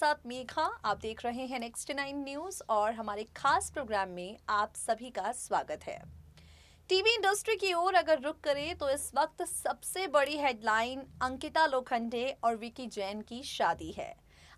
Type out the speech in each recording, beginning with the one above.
साथ मेघा। आप देख रहे हैं नेक्स्ट 9 न्यूज और हमारे खास प्रोग्राम में आप सभी का स्वागत है। टीवी इंडस्ट्री की ओर अगर रुख करें तो इस वक्त सबसे बड़ी हेडलाइन अंकिता लोखंडे और विकी जैन की शादी है।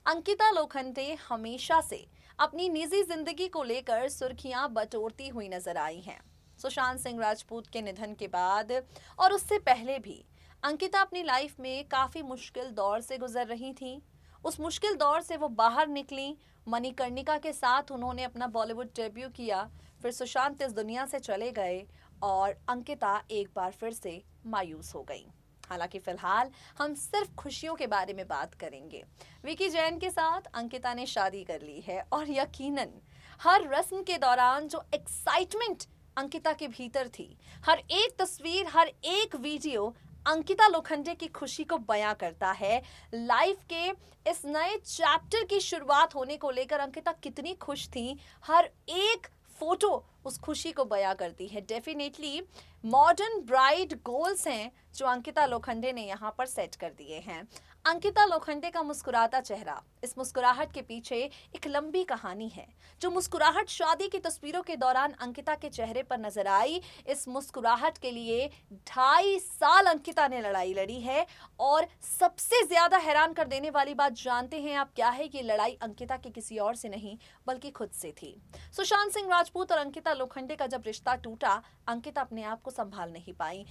अंकिता लोखंडे हमेशा से अपनी निजी जिंदगी को लेकर सुर्खियां बटोरती हुई नजर आई हैं। सुशांत सिंह राजपूत के निधन के बाद और उससे पहले भी अंकिता अपनी लाइफ में काफी मुश्किल दौर से गुजर रही थी। उस मुश्किल दौर से वो बाहर निकली। मणिकर्णिका के साथ उन्होंने अपना बॉलीवुड डेब्यू किया, फिर सुशांत इस दुनिया से चले गए और अंकिता एक बार फिर से मायूस हो गई। हालांकि फिलहाल हम सिर्फ खुशियों के बारे में बात करेंगे। विकी जैन के साथ अंकिता ने शादी कर ली है और यकीनन हर रस्म के दौरान जो एक्साइटमेंट अंकिता के भीतर थी, हर एक तस्वीर, हर एक वीडियो अंकिता लोखंडे की खुशी को बयां करता है। लाइफ के इस नए चैप्टर की शुरुआत होने को लेकर अंकिता कितनी खुश थी, हर एक फोटो उस खुशी को बयां करती है। डेफिनेटली मॉडर्न ब्राइड गोल्स हैं जो अंकिता लोखंडे ने यहाँ पर सेट कर दिए हैं। अंकिता लोखंडे का मुस्कुराता चेहरा, इस मुस्कुराहट के पीछे एक लंबी कहानी है। जो मुस्कुराहट शादी की तस्वीरों के दौरान अंकिता के चेहरे पर नजर आई, इस मुस्कुराहट के लिए 2.5 साल अंकिता ने लड़ाई लड़ी है। और सबसे ज्यादा हैरान कर देने वाली बात जानते हैं आप क्या है? कि लड़ाई अंकिता के किसी और से नहीं बल्कि खुद से थी। सुशांत सिंह राजपूत और अंकिता लोखंडे का जब रिश्ता टूटा, अंकिता अपने आप को संभाल नहीं पाई।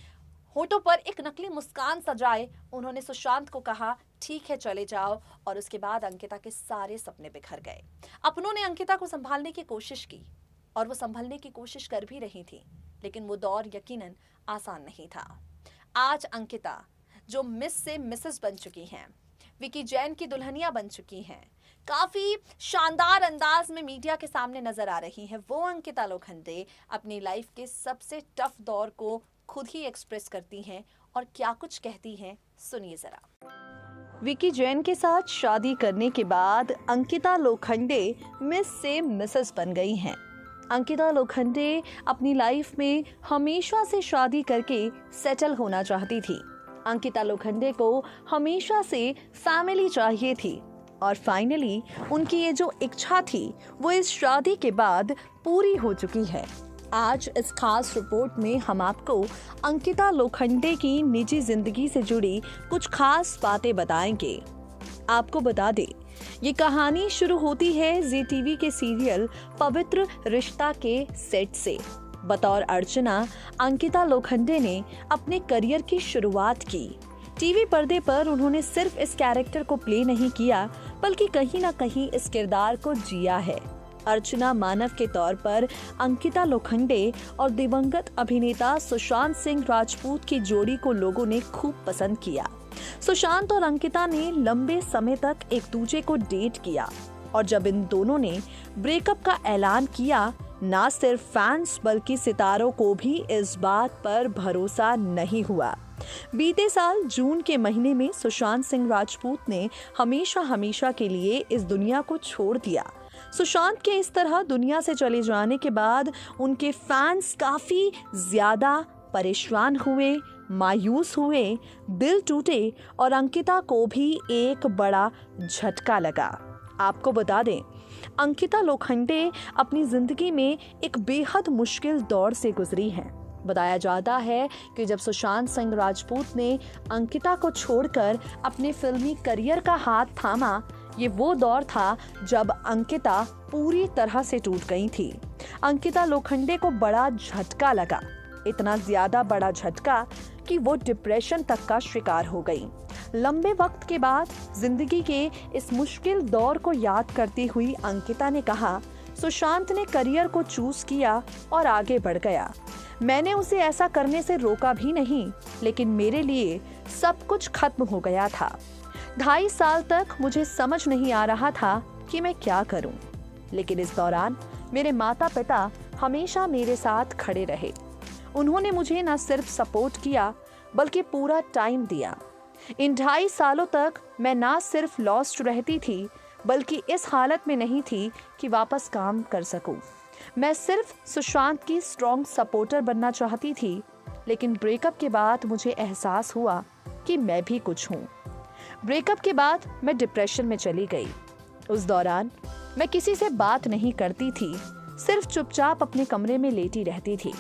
होठों पर एक नकली मुस्कान सजाए उन्होंने सुशांत को कहा, ठीक है चले जाओ। और उसके बाद अंकिता के सारे सपने बिखर गए। अपनों ने अंकिता को संभालने की कोशिश की और वो संभलने की कोशिश कर भी रही थी, लेकिन वो दौर यकीनन आसान नहीं था। आज अंकिता जो मिस से मिसेस बन चुकी हैं, विकी जैन की दुल्हनिया बन चुकी हैं, काफी शानदार अंदाज में मीडिया के सामने नजर आ रही हैं, वो अंकिता लोखंडे अपनी लाइफ के सबसे टफ दौर को खुद ही एक्सप्रेस करती हैं और क्या कुछ कहती हैं, सुनिए जरा। विकी जैन के साथ शादी करने के बाद अंकिता लोखंडे मिस से मिसेस बन गई हैं। अंकिता लोखंडे अपनी लाइफ में हमेशा से शादी करके सेटल होना चाहती थी। अंकिता लोखंडे को हमेशा से फैमिली चाहिए थी और फाइनली उनकी ये जो इच्छा थी वो इस शादी के बाद पूरी हो चुकी है। आज इस खास रिपोर्ट में हम आपको अंकिता लोखंडे की निजी जिंदगी से जुड़ी कुछ खास बातें बताएंगे। आपको बता दें, ये कहानी शुरू होती है जी टीवी के सीरियल पवित्र रिश्ता के सेट से। बतौर अर्चना अंकिता लोखंडे ने अपने करियर की शुरुआत की। टीवी पर्दे पर उन्होंने सिर्फ इस कैरेक्टर को प्ले नहीं किया बल्कि कहीं ना कहीं इस किरदार को जिया है। अर्चना मानव के तौर पर अंकिता लोखंडे और दिवंगत अभिनेता सुशांत सिंह राजपूत की जोड़ी को लोगों ने खूब पसंद किया। सुशांत और अंकिता ने लंबे समय तक एक दूसरे को डेट किया और जब इन दोनों ने ब्रेकअप का ऐलान किया, ना सिर्फ फैंस बल्कि सितारों को भी इस बात पर भरोसा नहीं हुआ। बीते साल जून के महीने में सुशांत सिंह राजपूत ने हमेशा के लिए इस दुनिया को छोड़ दिया। सुशांत के इस तरह दुनिया से चले जाने के बाद उनके फैंस काफी ज्यादा परेशान हुए, मायूस हुए, दिल टूटे और अंकिता को भी एक बड़ा झटका लगा। आपको बता दें, अंकिता लोखंडे अपनी जिंदगी में एक बेहद मुश्किल दौर से गुजरी हैं। बताया जाता है कि जब सुशांत सिंह राजपूत ने अंकिता को छोड़कर अपने फिल्मी करियर का हाथ थामा, ये वो दौर था जब अंकिता पूरी तरह से टूट गई थी। अंकिता लोखंडे को बड़ा झटका लगा, इतना ज्यादा बड़ा झटका कि वो डिप्रेशन तक का शिकार हो गई। लंबे वक्त के बाद जिंदगी के इस मुश्किल दौर को याद करती हुई अंकिता ने कहा, सुशांत ने करियर को चूज किया और आगे बढ़ गया। मैंने उसे ऐसा करने से रोका भी नहीं, लेकिन मेरे लिए सब कुछ खत्म हो गया था। 2.5 साल तक मुझे समझ नहीं आ रहा था कि मैं क्या करूं, लेकिन इस दौरान मेरे माता पिता हमेशा मेरे साथ खड़े रहे। उन्होंने मुझे न सिर्फ सपोर्ट किया बल्कि पूरा टाइम दिया। इन 2.5 सालों तक मैं ना सिर्फ लॉस्ट रहती थी बल्कि इस हालत में नहीं थी कि वापस काम कर सकूं। मैं सिर्फ सुशांत की स्ट्रॉन्ग सपोर्टर बनना चाहती थी, लेकिन ब्रेकअप के बाद मुझे एहसास हुआ कि मैं भी कुछ हूँ। ब्रेकअप के बाद मैं डिप्रेशन में चली गई। उस दौरान मैं किसी से बात नहीं करती थी, सिर्फ चुपचाप अपने कमरे में लेटी रहती थी।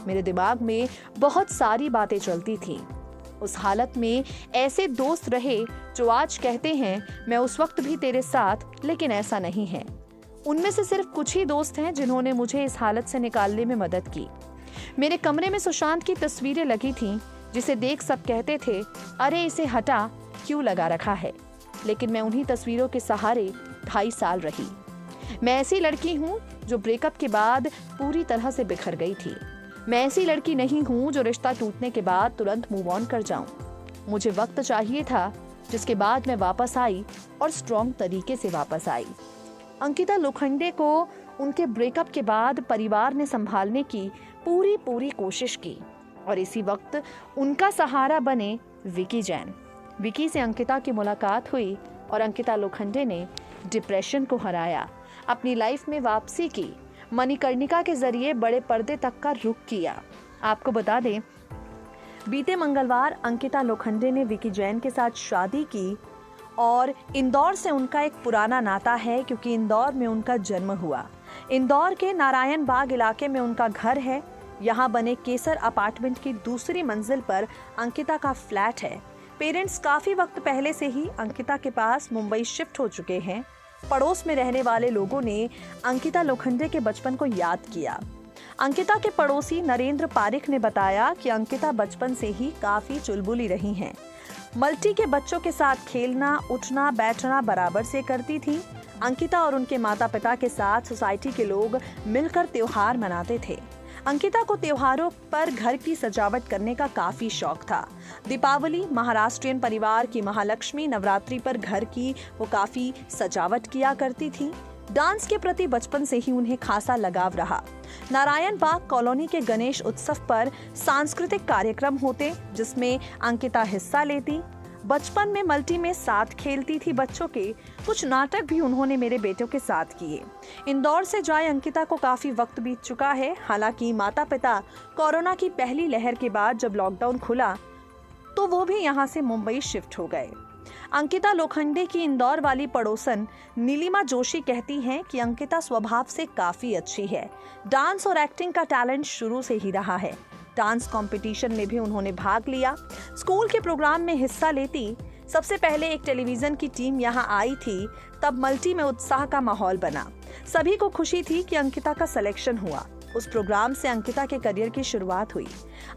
मेरे दिमाग में बहुत सारी बातें चलती थीं। उस हालत में ऐसे दोस्त रहे जो आज कहते हैं मैं उस वक्त भी तेरे साथ, लेकिन ऐसा नहीं है। उनमें से सिर्फ कुछ ही दोस्त हैं जिन्होंने मुझे इस हालत से निकालने में मदद की। मेरे कमरे में सुशांत की तस्वीरें लगी थीं, जिसे देख सब कहते थे, अरे इसे हटा, क्यों लगा रखा है। लेकिन मैं उन्हीं तस्वीरों के सहारे 2.5 साल रही। मैं ऐसी लड़की हूँ जो ब्रेकअप के बाद पूरी तरह से बिखर गई थी। मैं ऐसी लड़की नहीं हूँ जो रिश्ता टूटने के बाद तुरंत मूव ऑन कर जाऊं। मुझे वक्त चाहिए था, जिसके बाद मैं वापस आई और स्ट्रॉन्ग तरीके से वापस आई। अंकिता लोखंडे को उनके ब्रेकअप के बाद परिवार ने संभालने की पूरी कोशिश की और इसी वक्त उनका सहारा बने विकी जैन। विकी से अंकिता की मुलाकात हुई और अंकिता लोखंडे ने डिप्रेशन को हराया, अपनी लाइफ में वापसी की, मणिकर्णिका के जरिए बड़े पर्दे तक का रुख किया। आपको बता दें, बीते मंगलवार अंकिता लोखंडे ने विकी जैन के साथ शादी की और इंदौर से उनका एक पुराना नाता है, क्योंकि इंदौर में उनका जन्म हुआ। इंदौर के नारायण बाग इलाके में उनका घर है। यहाँ बने केसर अपार्टमेंट की दूसरी मंजिल पर अंकिता का फ्लैट है। पेरेंट्स काफी वक्त पहले से ही अंकिता के पास मुंबई शिफ्ट हो चुके हैं। पड़ोस में रहने वाले लोगों ने अंकिता लोखंडे के बचपन को याद किया। अंकिता के पड़ोसी नरेंद्र पारिक ने बताया कि अंकिता बचपन से ही काफी चुलबुली रही हैं। मल्टी के बच्चों के साथ खेलना, उठना, बैठना बराबर से करती थी। अंकिता और उनके माता पिता के साथ सोसाइटी के लोग मिलकर त्योहार मनाते थे। अंकिता को त्योहारों पर घर की सजावट करने का काफी शौक था। दीपावली, महाराष्ट्रियन परिवार की महालक्ष्मी, नवरात्रि पर घर की वो काफी सजावट किया करती थी। डांस के प्रति बचपन से ही उन्हें खासा लगाव रहा। नारायण बाग कॉलोनी के गणेश उत्सव पर सांस्कृतिक कार्यक्रम होते, जिसमें अंकिता हिस्सा लेती। बचपन में मल्टी में साथ खेलती थी बच्चों के। कुछ नाटक भी उन्होंने मेरे बेटों के साथ किए। इंदौर से जाए अंकिता को काफी वक्त बीत चुका है। हालांकि माता पिता कोरोना की पहली लहर के बाद जब लॉकडाउन खुला तो वो भी यहाँ से मुंबई शिफ्ट हो गए। अंकिता लोखंडे की इंदौर वाली पड़ोसन नीलिमा जोशी कहती हैं कि अंकिता स्वभाव से काफी अच्छी है। डांस और एक्टिंग का टैलेंट शुरू से ही रहा है। डांस कंपटीशन में भी उन्होंने भाग लिया, स्कूल के प्रोग्राम में हिस्सा लेती। सबसे पहले एक टेलीविजन की टीम यहाँ आई थी, तब मल्टी में उत्साह का माहौल बना। सभी को खुशी थी कि अंकिता का सिलेक्शन हुआ। उस प्रोग्राम से अंकिता के करियर की शुरुआत हुई।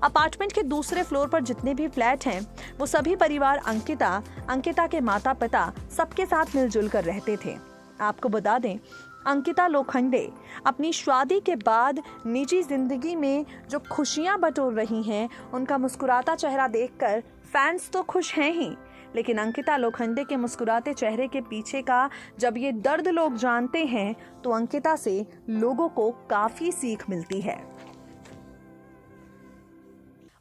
अपार्टमेंट के दूसरे फ्लोर पर जितने भी फ्लैट हैं, वो सभी परिवार अंकिता के माता पिता सबके साथ मिलजुल कर रहते थे। आपको बता दें, अंकिता लोखंडे अपनी शादी के बाद निजी जिंदगी में जो खुशियां बटोर रही हैं, उनका मुस्कुराता चेहरा देखकर फैंस तो खुश हैं ही, लेकिन अंकिता लोखंडे के मुस्कुराते चेहरे के पीछे का जब ये दर्द लोग जानते हैं, तो अंकिता से लोगों को काफी सीख मिलती है।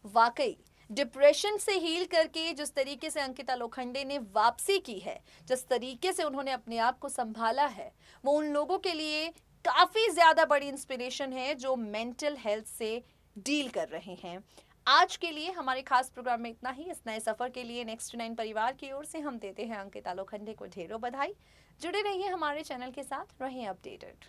वाकई डिप्रेशन से हील करके जिस तरीके से अंकिता लोखंडे ने वापसी की है, जिस तरीके से उन्होंने अपने आप को संभाला है, वो उन लोगों के लिए काफी ज्यादा बड़ी इंस्पिरेशन है जो मेंटल हेल्थ से डील कर रहे हैं। आज के लिए हमारे खास प्रोग्राम में इतना ही। इस नए सफर के लिए नेक्स्ट 9 परिवार की ओर से हम देते हैं अंकिता लोखंडे को ढेरों बधाई। जुड़े रहिए हमारे चैनल के साथ, रहिए अपडेटेड।